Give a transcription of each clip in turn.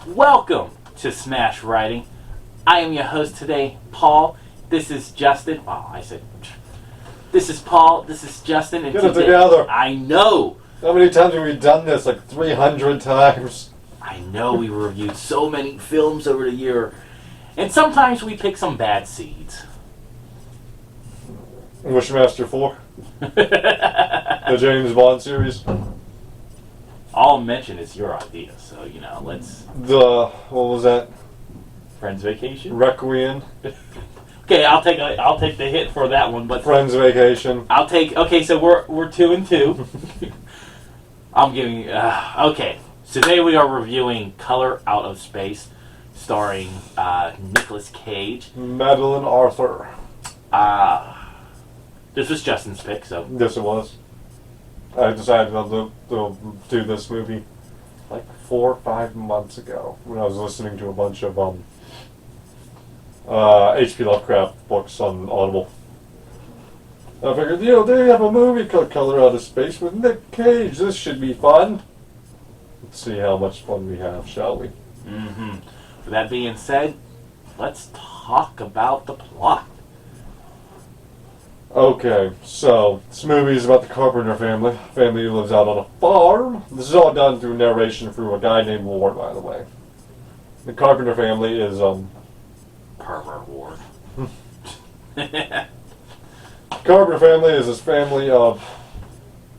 Welcome to Smash Writing. I am your host today, Paul. This is Justin. Oh, I said. This is Paul. This is Justin. And Get it together. I know. How many times have we done this? Like 300 times. I know we reviewed so many films over the year. And sometimes we pick some bad seeds. Wishmaster 4. The James Bond series. All mention is your idea, so let's. What was that? Friends Vacation. Requiem. Okay, I'll take the hit for that one, but Friends Vacation. I'll take. Okay, so we're 2 and 2. I'm giving. Okay, so today we are reviewing Color Out of Space, starring Nicolas Cage. Madeline Arthur. This was Justin's pick, so. Yes, it was. I decided to do this movie like 4 or 5 months ago when I was listening to a bunch of H.P. Lovecraft books on Audible. I figured, they have a movie called Color Out of Space with Nick Cage. This should be fun. Let's see how much fun we have, shall we? Mm-hmm. With that being said, let's talk about the plot. Okay, so this movie is about the Carpenter family. Family who lives out on a farm. This is all done through narration through a guy named Ward, by the way. The Carpenter family is Pervert Ward. Carpenter family is this family of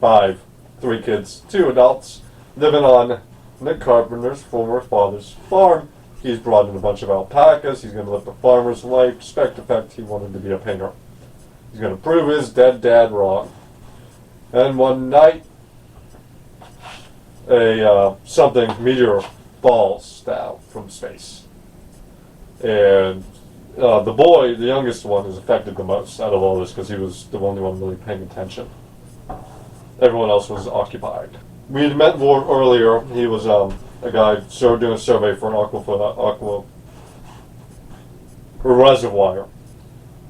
5, 3 kids, 2 adults, living on Nick Carpenter's former father's farm. He's brought in a bunch of alpacas. He's going to live the farmer's life. Despite the fact he wanted to be a painter. He's going to prove his dead dad wrong. And one night, a meteor falls down from space. And the boy, the youngest one, is affected the most out of all this because he was the only one really paying attention. Everyone else was occupied. We had met Ward earlier. He was a guy doing a survey for an aqua reservoir.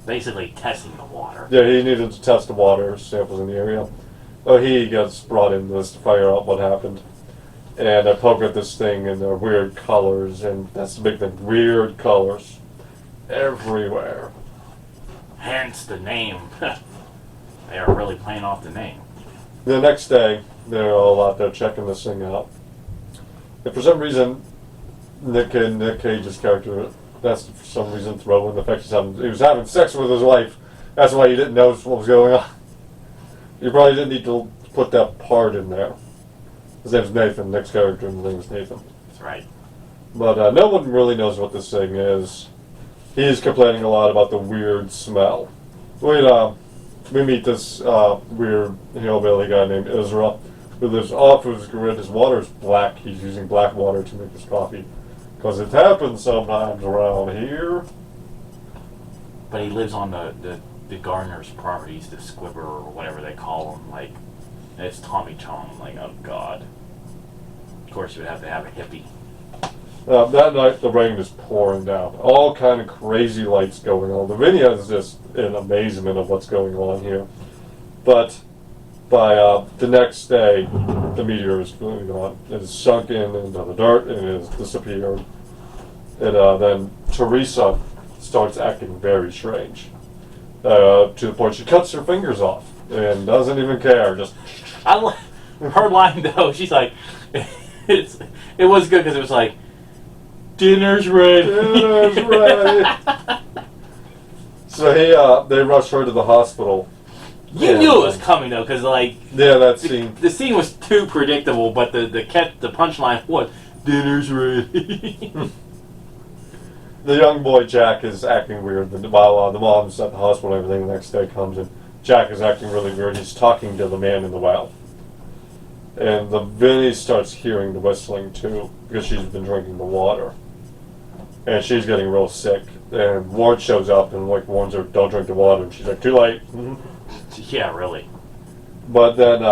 Basically testing the water. Yeah, he needed to test the water samples in the area. So he gets brought into this to figure out what happened. And I poke at this thing and there are weird colors, and that's the big thing. Weird colors. Everywhere. Hence the name. They are really playing off the name. The next day, they're all out there checking this thing out. And for some reason, Nick Cage's character, that's for some reason throwing the fact he was having sex with his wife. That's why he didn't know what was going on. You probably didn't need to put that part in there. His name's Nathan. Nick's character, his name is Nathan. That's right. But no one really knows what this thing is. He's complaining a lot about the weird smell. We meet this weird hillbilly guy named Ezra, who lives off his grid. His water is black. He's using black water to make his coffee. Because it happens sometimes around here. But he lives on the gardener's properties, the squibber or whatever they call him. Like, it's Tommy Chong. Like, oh God. Of course, you would have to have a hippie. That night, the rain is pouring down. All kind of crazy lights going on. The video is just in amazement of what's going on here. But by the next day, the meteor is going on. It is sunk into the dirt and it has disappeared. And then Teresa starts acting very strange. To the point she cuts her fingers off and doesn't even care. Just her line though, she's like, it was good because it was like, dinner's ready. Dinner's ready. So they rush her to the hospital. You knew it was coming though, because that scene. The scene was too predictable, but the punchline was dinner's ready. The young boy Jack is acting weird. While the mom's at the hospital and everything, the next day comes and Jack is acting really weird. He's talking to the man in the well. And Vinny starts hearing the whistling too, because she's been drinking the water. And she's getting real sick. And Ward shows up and warns her, don't drink the water. And she's like, too late. Yeah, really. But then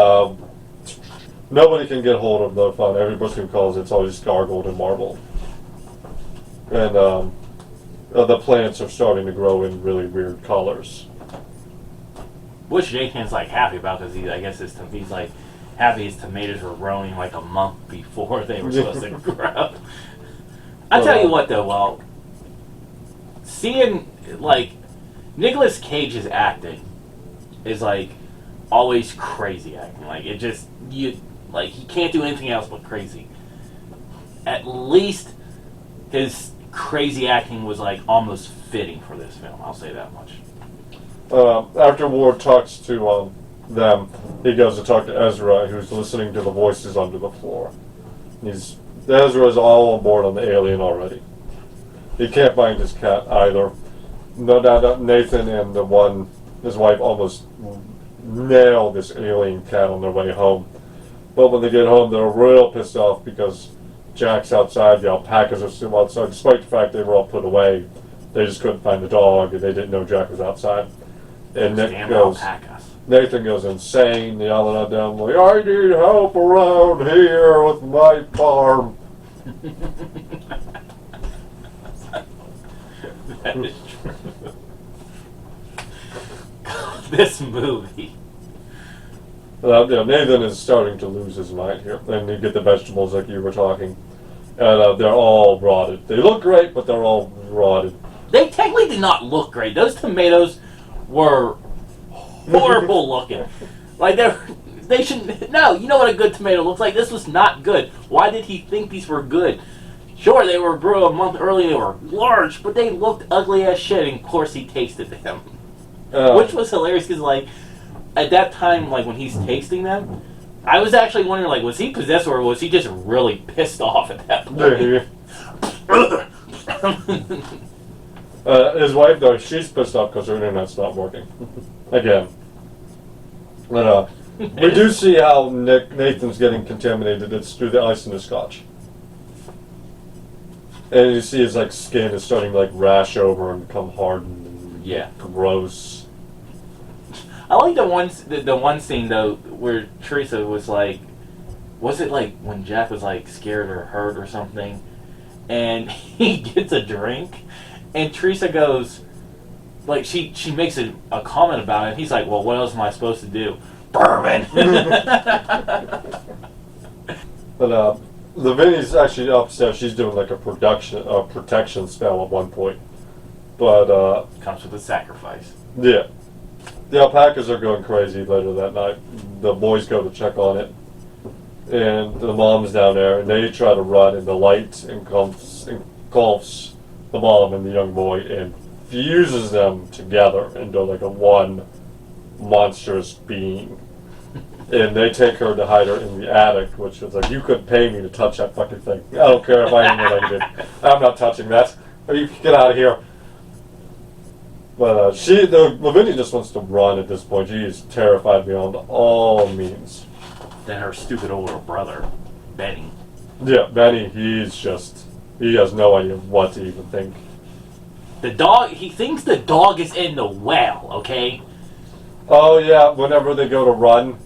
nobody can get hold of the phone. Every person who calls, it's always gargled and marbled. And the plants are starting to grow in really weird colors. Which Nathan's happy about, because I guess he's like happy his tomatoes were growing like a month before they were supposed to grow. I tell you what, though, well, seeing like Nicolas Cage's acting is like always crazy acting. Like it just he can't do anything else but crazy. At least his crazy acting was like almost fitting for this film. I'll say that much. After Ward talks to them, he goes to talk to Ezra, who's listening to the voices under the floor. Ezra's all on board on the alien already. He can't find his cat either. No doubt Nathan and his wife almost nail this alien cat on their way home. But when they get home, they're real pissed off because Jack's outside, the alpacas are still outside, despite the fact they were all put away. They just couldn't find the dog, and they didn't know Jack was outside. And Nathan goes insane, yelling at them, like, I need help around here with my farm. That is true. This movie. Nathan is starting to lose his mind here. And you get the vegetables like you were talking. And they're all rotted. They look great, but they're all rotted. They technically did not look great. Those tomatoes were horrible looking. Like they shouldn't. No, you know what a good tomato looks like. This was not good. Why did he think these were good? Sure, they were grew a month early. They were large, but they looked ugly as shit. And of course, he tasted them, which was hilarious because, like, at that time, like when he's tasting them, I was actually wondering, like, was he possessed or was he just really pissed off at that point? His wife, though, she's pissed off because her internet's not working. Again. But, we do see how Nathan's getting contaminated. It's through the ice in the scotch. And you see his like skin is starting to like rash over and become hardened and gross. I like the one scene though where Teresa was like, was it like when Jack was like scared or hurt or something, and he gets a drink, and Teresa goes, like she makes a comment about it. And he's like, well, what else am I supposed to do? Bourbon. But Lavinia's actually upstairs. She's doing like a protection spell at one point. But comes with a sacrifice. Yeah. The alpacas are going crazy later that night. The boys go to check on it. And the mom's down there, and they try to run, and the light engulfs the mom and the young boy and fuses them together into like a one monstrous being. And they take her to hide her in the attic, which is like, you couldn't pay me to touch that fucking thing. I don't care if I am related. I'm not touching that. Or you get out of here. But Lavinia just wants to run at this point. She is terrified beyond all means. Then her stupid older brother, Benny. Yeah, Benny, he has no idea what to even think. The dog, he thinks the dog is in the well, okay? Oh yeah, whenever they go to run,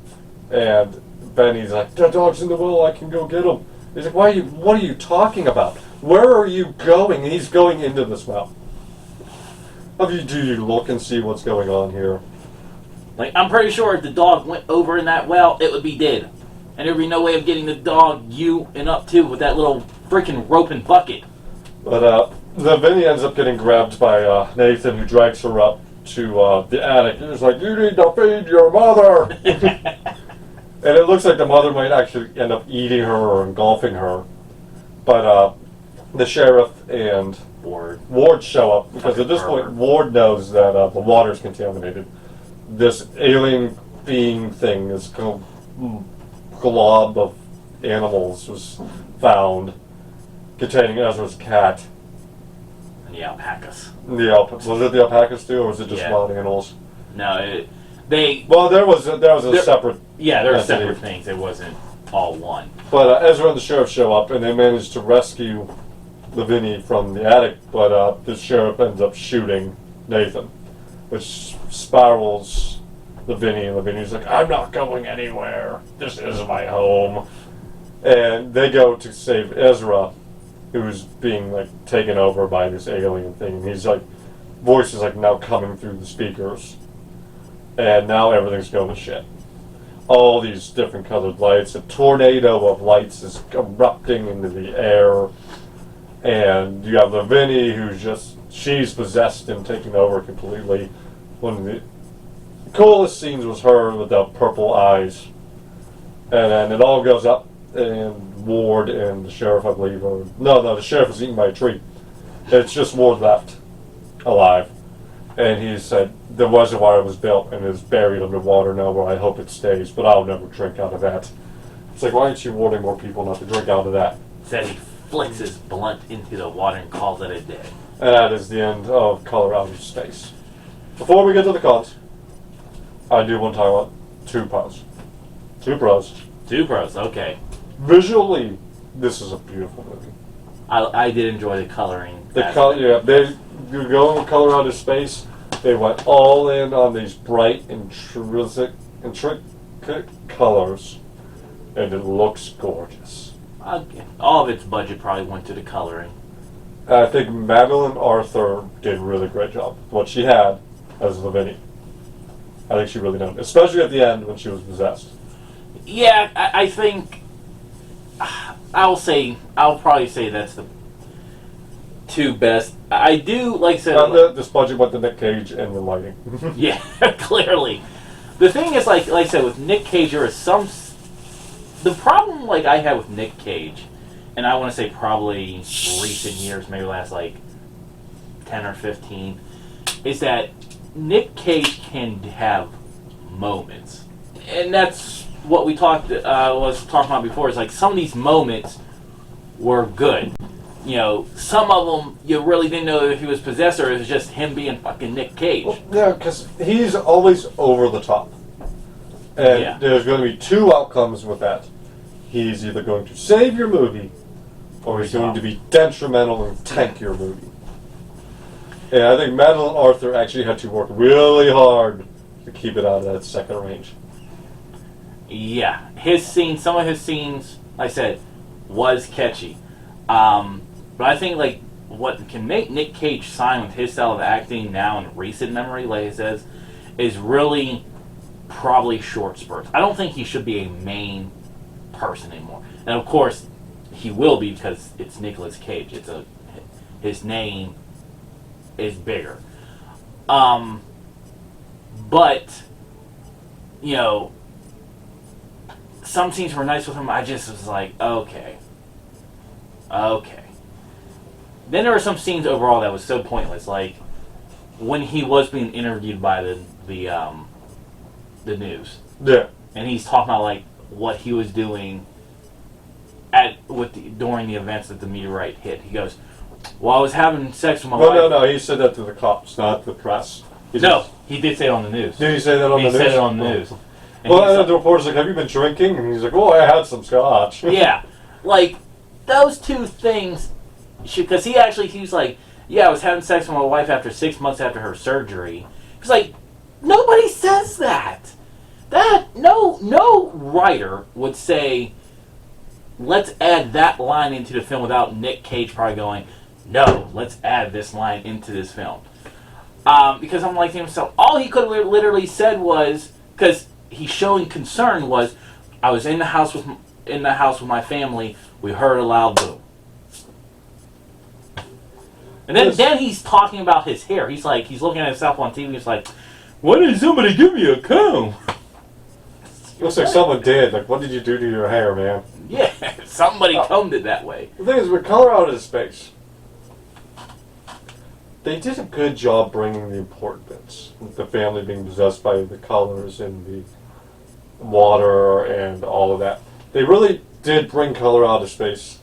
and Benny's like, the dog's in the well, I can go get him. He's like, what are you talking about? Where are you going? And he's going into this well. Do you look and see what's going on here? Like, I'm pretty sure if the dog went over in that well, it would be dead. And there'd be no way of getting the dog up to with that little freaking rope and bucket. But Vinny ends up getting grabbed by Nathan, who drags her up to the attic. He's like, you need to feed your mother! And it looks like the mother might actually end up eating her or engulfing her. But the sheriff and Ward show up, because at this point Ward knows that the water's contaminated. This alien being thing, this glob of animals was found containing Ezra's cat. And the alpacas. Was it the alpacas too, or was it just wild animals? No, Well, there was a separate. Yeah, there were separate things. It wasn't all one. But Ezra and the sheriff show up, and they manage to rescue Lavinia from the attic. But the sheriff ends up shooting Nathan, which spirals Lavinia. And Lavinia's like, "I'm not going anywhere. This is my home." And they go to save Ezra, who's being like taken over by this alien thing. He's like, voice is like now coming through the speakers. And now everything's going to shit. All these different colored lights. A tornado of lights is erupting into the air. And you have Lavinia, who's she's possessed and taking over completely. One of the coolest scenes was her with the purple eyes. And then it all goes up, and Ward and the sheriff, I believe, the sheriff was eaten by a tree. It's just Ward left alive. And he said, the reservoir was built and is buried underwater now, where I hope it stays, but I'll never drink out of that. It's like, why aren't you warning more people not to drink out of that? Said he flicks his blunt into the water and calls it a day. And that is the end of Color Out of Space. Before we get to the cons, I do want to talk about two pros. Two pros, okay. Visually, this is a beautiful movie. I did enjoy the coloring. They go in Color Out of Space. They went all in on these bright, intricate colors, and it looks gorgeous. All of its budget probably went to the coloring. I think Madeline Arthur did a really great job. What she had as Lavinia, I think she really did, especially at the end when she was possessed. Yeah, I think I'll probably say that's the two best. I do, like I said, this budget went to Nick Cage and the lighting. yeah, clearly. The thing is, like I said, with Nick Cage, there is the problem like I had with Nick Cage, and I want to say probably recent years, maybe last like 10 or 15, is that Nick Cage can have moments, and that's what we was talking about before. Is like some of these moments were good. You know, some of them you really didn't know if he was possessed or it was just him being fucking Nick Cage. Well, yeah, because he's always over the top. And there's going to be two outcomes with that. He's either going to save your movie, or he's going to be detrimental and tank your movie. And I think Madeline Arthur actually had to work really hard to keep it out of that second range. Yeah, some of his scenes, like I said, was catchy. But I think like what can make Nick Cage shine with his style of acting now in recent memory, like he says, is really probably short spurts. I don't think he should be a main person anymore. And of course, he will be because it's Nicolas Cage. His name is bigger. But you know, some scenes were nice with him. I just was like, okay. Then there were some scenes overall that was so pointless, like when he was being interviewed by the news. Yeah. And he's talking about like what he was doing during the events that the meteorite hit. He goes, "Well, I was having sex with my wife." No. He said that to the cops, not the press. He did say it on the news. Did he say that on the news? He said it on the news. And well, the reporter's like, "Have you been drinking?" And he's like, "Oh, I had some scotch." Yeah, like those two things. Because he was like, "Yeah, I was having sex with my wife after 6 months after her surgery." He's like, nobody says that. No writer would say, let's add that line into the film without Nick Cage probably going, no, let's add this line into this film. Because I'm like to himself, all he could have literally said was, because he's showing concern, was, I was in the house with my family, we heard a loud boom. And then he's talking about his hair. He's looking at himself on TV. He's like, "Why didn't somebody give me a comb?" Looks like someone did. Like, what did you do to your hair, man? Yeah, somebody combed it that way. The thing is, with Color Out of Space, they did a good job bringing the important bits. The family being possessed by the colors and the water and all of that. They really did bring Color Out of Space